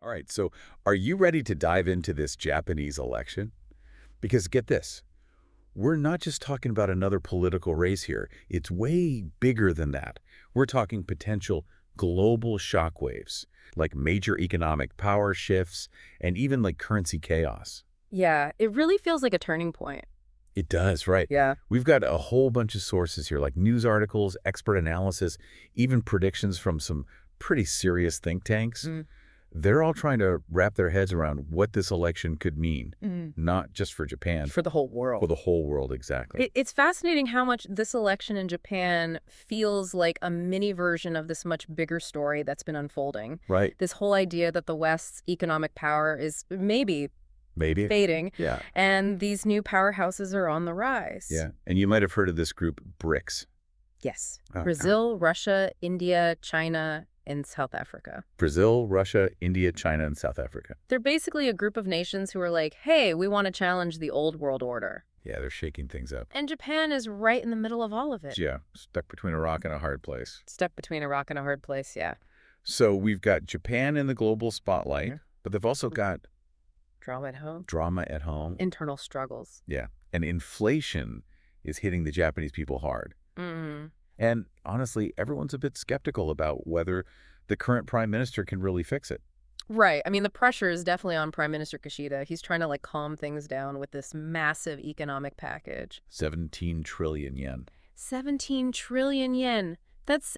All right, so are you ready to dive into this Japanese election? Because get this, we're not just talking about another political race here. It's way bigger than that. We're talking potential global shockwaves, like major economic power shifts, and even like currency chaos. Yeah, it really feels like a turning point. It does, right. Yeah. We've got a whole bunch of sources here, like news articles, expert analysis, even predictions from some pretty serious think tanks. Mm. They're all trying to wrap their heads around what this election could mean, Mm. not just for Japan, For the whole for world. the whole world, exactly. It's fascinating how much this election in Japan feels like a mini version of this much bigger story that's been unfolding. Right. This whole idea that the West's economic power is maybe Maybe. fading, Yeah. and these new powerhouses are on the rise. Yeah. And you might have heard of this group, BRICS. Yes. Oh, Brazil, Russia, India, China, and South Africa. Brazil, Russia, India, China, and South Africa. They're basically a group of nations who are like, hey, we want to challenge the old world order. Yeah, they're shaking things up. And Japan is right in the middle of all of it. Yeah, stuck between a rock and a hard place. Stuck between a rock and a hard place, yeah. So we've got Japan in the global spotlight, but they've also got Drama at home. drama at home. Internal struggles. Yeah. And inflation is hitting the Japanese people hard. Mm. And honestly, everyone's a bit skeptical about whether the current prime minister can really fix it. Right. I mean, the pressure is definitely on Prime Minister Kishida. He's trying to, like, calm things down with this massive economic package. 17 trillion yen. 17 trillion yen. That's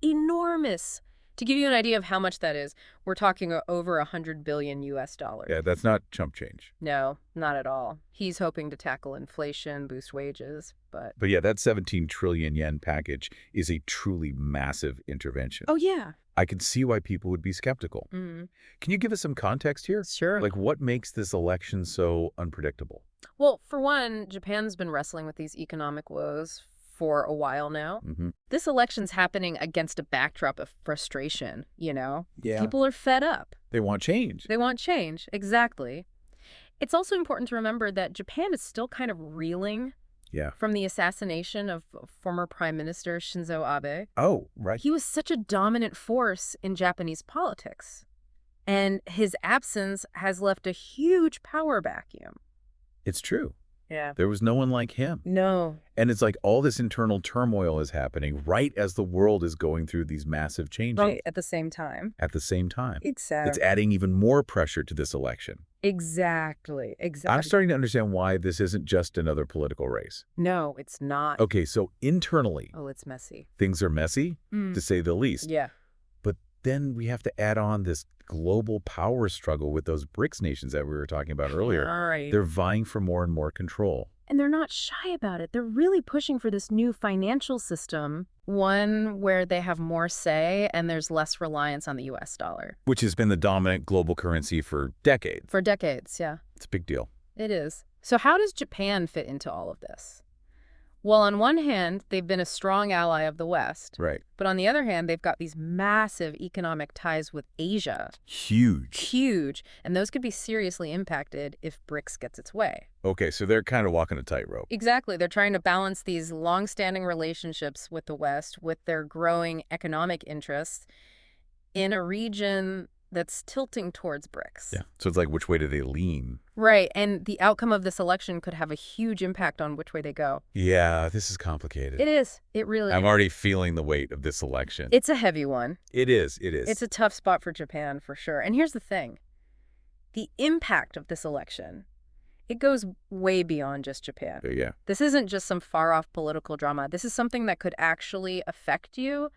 enormous. To give you an idea of how much that is, we're talking over 100 billion US dollars. Yeah, that's not chump change. No, not at all. He's hoping to tackle inflation, boost wages, but... But yeah, that 17 trillion yen package is a truly massive intervention. Oh, yeah. I can see why people would be skeptical. Mm. Can you give us some context here? Sure. Like, what makes this election so unpredictable? Well, for one, Japan's been wrestling with these economic woes for a while now. Mm-hmm. This election's happening against a backdrop of frustration, you know? Yeah. People are fed up. They want change. They want change, exactly. It's also important to remember that Japan is still kind of reeling from the assassination of former Prime Minister Shinzo Abe. Oh, right. He was such a dominant force in Japanese politics, and his absence has left a huge power vacuum. It's true. Yeah. There was no one like him. No. And it's like all this internal turmoil is happening right as the world is going through these massive changes. Right, at the same time. At the same time. Exactly. It's adding even more pressure to this election. Exactly. I'm starting to understand why this isn't just another political race. No, it's not. Okay, so internally, Oh, it's messy. things are messy, to say the least. Yeah. But then we have to add on this global power struggle with those BRICS nations that we were talking about earlier. All right. They're vying for more and more control. And they're not shy about it. They're really pushing for this new financial system, one where they have more say and there's less reliance on the US dollar. Which has been the dominant global currency for decades. For decades, yeah. It's a big deal. It is. So how does Japan fit into all of this? Well, on one hand, they've been a strong ally of the West. Right. But on the other hand, they've got these massive economic ties with Asia. Huge. Huge. And those could be seriously impacted if BRICS gets its way. Okay, so they're kind of walking a tightrope. Exactly. They're trying to balance these long-standing relationships with the West with their growing economic interests in a region that's tilting towards BRICS. Yeah. So it's like, which way do they lean? Right. And the outcome of this election could have a huge impact on which way they go. Yeah, this is complicated. It is. It really I'm is. already feeling the weight of this election. It's a heavy one. It is. It is. It's a tough spot for Japan, for sure. And here's the thing. The impact of this election, it goes way beyond just Japan. Yeah. This isn't just some far-off political drama. This is something that could actually affect you,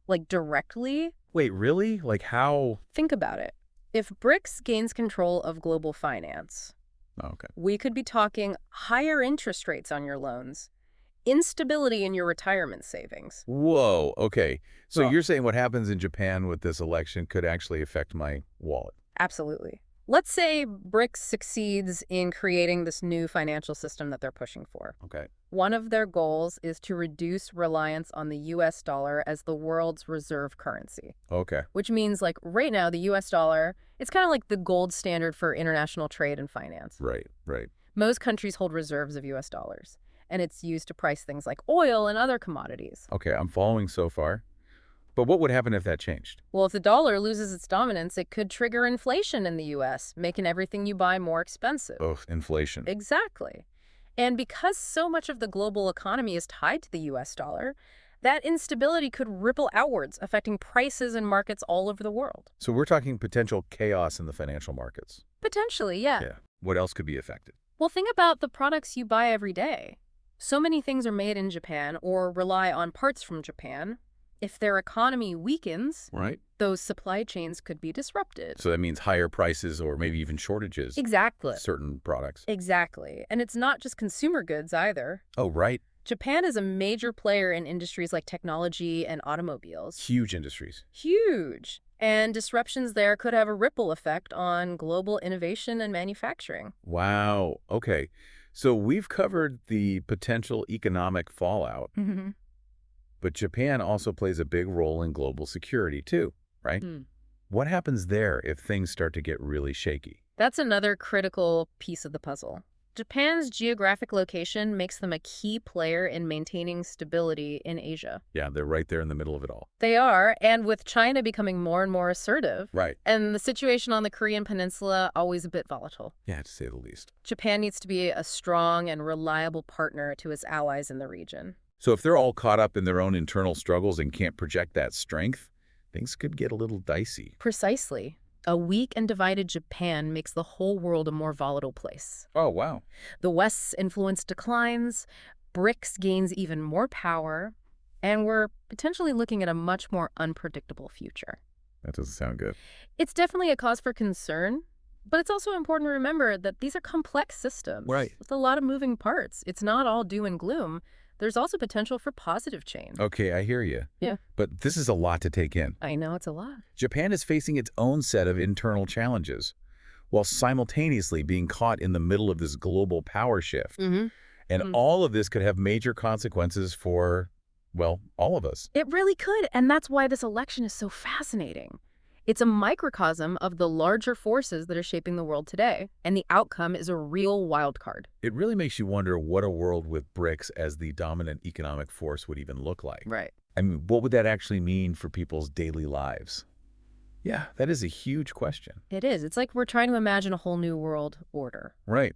like, directly. Wait, really? Like how? Think about it. If BRICS gains control of global finance, Okay. we could be talking higher interest rates on your loans, instability in your retirement savings. Whoa. Okay. So Well- you're saying what happens in Japan with this election could actually affect my wallet? Absolutely. Let's say BRICS succeeds in creating this new financial system that they're pushing for. Okay. One of their goals is to reduce reliance on the US dollar as the world's reserve currency, Okay. which means, like, right now, the US dollar, it's kind of like the gold standard for international trade and finance. Right. Right. Most countries hold reserves of US dollars, and it's used to price things like oil and other commodities. Okay. I'm following so far. But what would happen if that changed? Well, if the dollar loses its dominance, it could trigger inflation in the U.S., making everything you buy more expensive. Oh, inflation. Exactly. And because so much of the global economy is tied to the U.S. dollar, that instability could ripple outwards, affecting prices and markets all over the world. So we're talking potential chaos in the financial markets. Potentially, yeah. Yeah. What else could be affected? Well, think about the products you buy every day. So many things are made in Japan or rely on parts from Japan. If their economy weakens, Right. those supply chains could be disrupted. So that means higher prices or maybe even shortages Exactly. of certain products. Exactly. And it's not just consumer goods either. Oh, right. Japan is a major player in industries like technology and automobiles. Huge industries. Huge. And disruptions there could have a ripple effect on global innovation and manufacturing. Wow. Okay. So we've covered the potential economic fallout, but Japan also plays a big role in global security too, right? What happens there if things start to get really shaky? That's another critical piece of the puzzle. Japan's geographic location makes them a key player in maintaining stability in Asia. Yeah, they're right there in the middle of it all. They are, and with China becoming more and more assertive, Right. and the situation on the Korean Peninsula always a bit volatile. Yeah, to say the least. Japan needs to be a strong and reliable partner to its allies in the region. So if they're all caught up in their own internal struggles and can't project that strength, things could get a little dicey. Precisely. A weak and divided Japan makes the whole world a more volatile place. Oh, wow. The West's influence declines, BRICS gains even more power, and we're potentially looking at a much more unpredictable future. That doesn't sound good. It's definitely a cause for concern, but it's also important to remember that these are complex systems. Right. With a lot of moving parts. It's not all doom and gloom. There's also potential for positive change. Okay, I hear you. Yeah. But this is a lot to take in. I know it's a lot. Japan is facing its own set of internal challenges, while simultaneously being caught in the middle of this global power shift. And all of this could have major consequences for, well, all of us. It really could, and that's why this election is so fascinating. It's a microcosm of the larger forces that are shaping the world today, and the outcome is a real wild card. It really makes you wonder what a world with BRICS as the dominant economic force would even look like. Right. I mean, what would that actually mean for people's daily lives? Yeah, that is a huge question. It is. It's like we're trying to imagine a whole new world order. Right.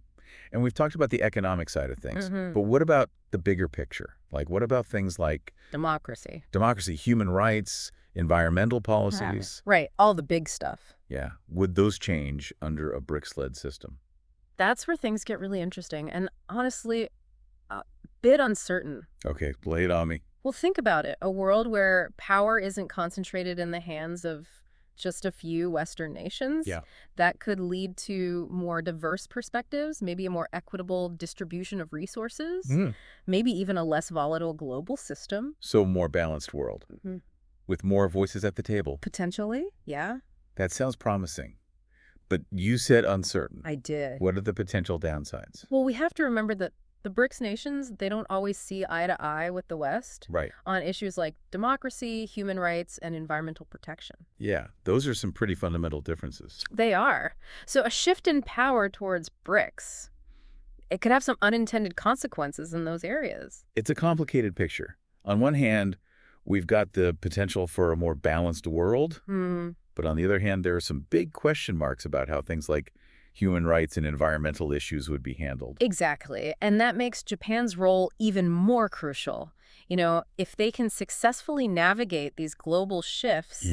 And we've talked about the economic side of things, but what about the bigger picture? Like, what about things like Democracy, human rights, environmental policies? Right. All the big stuff. Yeah. Would those change under a BRICS-led system? That's where things get really interesting and honestly, a bit uncertain. Okay, lay it on me. Well, think about it. A world where power isn't concentrated in the hands of just a few Western nations. Yeah. That could lead to more diverse perspectives, maybe a more equitable distribution of resources, maybe even a less volatile global system. So a more balanced world with more voices at the table. Potentially, yeah. That sounds promising. But you said uncertain. I did. What are the potential downsides? Well, we have to remember that the BRICS nations, they don't always see eye to eye with the West Right. on issues like democracy, human rights, and environmental protection. Yeah, those are some pretty fundamental differences. They are. So a shift in power towards BRICS, it could have some unintended consequences in those areas. It's a complicated picture. On one hand, we've got the potential for a more balanced world, but on the other hand, there are some big question marks about how things like human rights and environmental issues would be handled. Exactly. And that makes Japan's role even more crucial. You know, if they can successfully navigate these global shifts,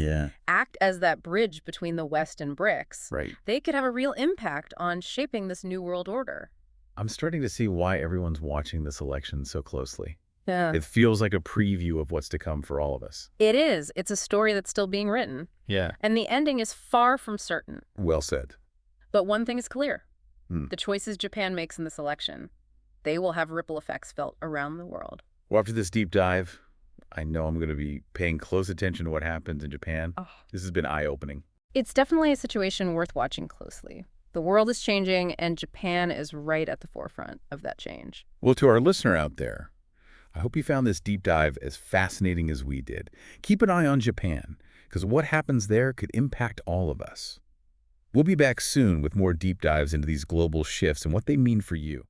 act as that bridge between the West and BRICS, Right. they could have a real impact on shaping this new world order. I'm starting to see why everyone's watching this election so closely. Yeah. It feels like a preview of what's to come for all of us. It is. It's a story that's still being written. Yeah. And the ending is far from certain. Well said. But one thing is clear. The choices Japan makes in this election, they will have ripple effects felt around the world. Well, after this deep dive, I know I'm going to be paying close attention to what happens in Japan. This has been eye-opening. It's definitely a situation worth watching closely. The world is changing, and Japan is right at the forefront of that change. Well, to our listener out there, I hope you found this deep dive as fascinating as we did. Keep an eye on Japan, because what happens there could impact all of us. We'll be back soon with more deep dives into these global shifts and what they mean for you.